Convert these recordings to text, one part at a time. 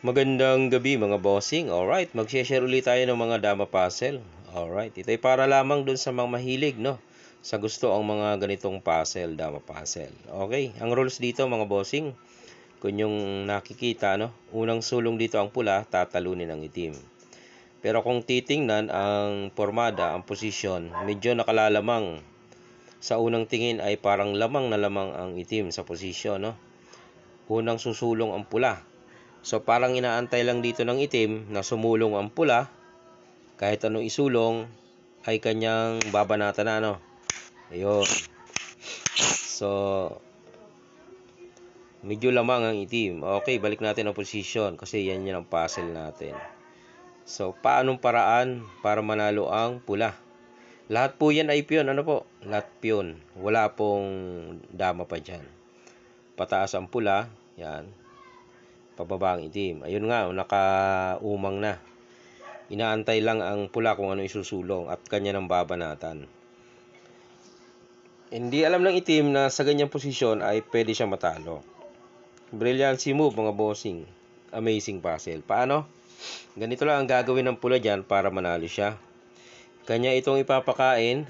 Magandang gabi mga bossing. Alright, mag-share ulit tayo ng mga dama puzzle. Alright, ito ay para lamang dun sa mga mahilig, no? Sa gusto ang mga ganitong puzzle, dama puzzle. Okay, ang rules dito mga bossing, kung yung nakikita, no? Unang sulong dito ang pula, tatalunin ang itim. Pero kung titingnan ang formada, ang posisyon, medyo nakalalamang. Sa unang tingin ay parang lamang na lamang ang itim sa posisyon, no? Unang susulong ang pula. So parang inaantay lang dito ng itim na sumulong ang pula, kahit anong isulong ay kanyang babanatan na, no? Ayun. So medyo lamang ang itim. Okay, balik natin ang position kasi yan ang puzzle natin. So paanong paraan para manalo ang pula? Lahat po yan ay piyon. Ano po? Lahat piyon. Wala pong dama pa dyan. Pataas ang pula. Yan. Pababa ang itim. Ayun nga, nakaumang na. Inaantay lang ang pula kung ano isusulong at kanya ng babanatan. Hindi alam ng itim na sa ganyang posisyon ay pwede siya matalo. Brilliancy move mga bossing. Amazing puzzle. Paano? Ganito lang ang gagawin ng pula dyan para manalo siya. Kanya itong ipapakain.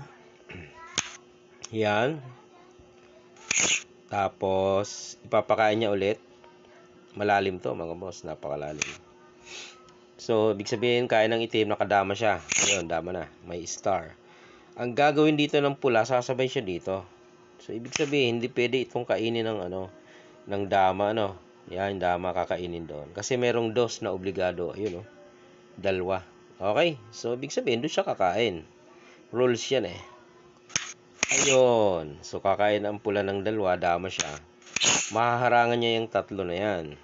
Yan. Tapos ipapakain niya ulit. Malalim to mga boss, napakalalim. So, ibig sabihin, kain ng itim, nakadama siya. Ayun, dama na. May star. Ang gagawin dito ng pula, sasabay siya dito. So, ibig sabihin, hindi pwede itong kainin ng ng dama, Yan, dama kakainin doon. Kasi merong dos na obligado. Ayun, dalawa. Okay? So, ibig sabihin, doon siya kakain. Rules yan eh. Ayun. So, kakain ang pula ng dalawa, dama siya. Mahaharangan niya yung tatlo na yan.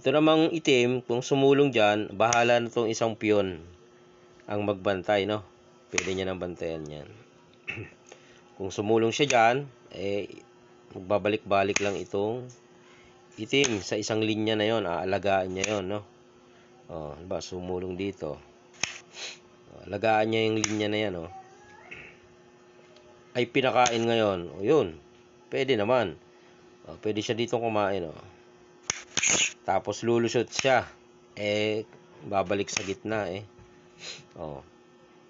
Ito namang itim, kung sumulong dyan, bahala na itong isang piyon ang magbantay, no? Pwede niya nang bantayan yan. Kung sumulong siya dyan, magbabalik-balik lang itong itim sa isang linya na yon, aalagaan niya yon, no? Diba, sumulong dito. Alagaan niya yung linya na yan, ay pinakain ngayon. Yun, pwede naman. Pwede siya dito kumain, Tapos lulusot siya. Babalik sa gitna,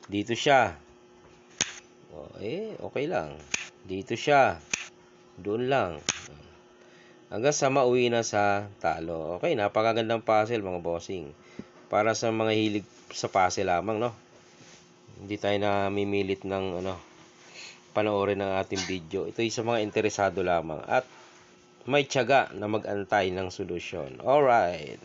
Dito siya. Okay lang. Dito siya. Doon lang. Hanggang sa mauwi na sa talo. Okay, napakagandang puzzle mga bossing. Para sa mga hilig sa puzzle lamang, no? Hindi tayo namimilit ng panoorin ng ating video. Ito ay sa mga interesado lamang at may tiyaga na mag-antay ng solusyon. Alright.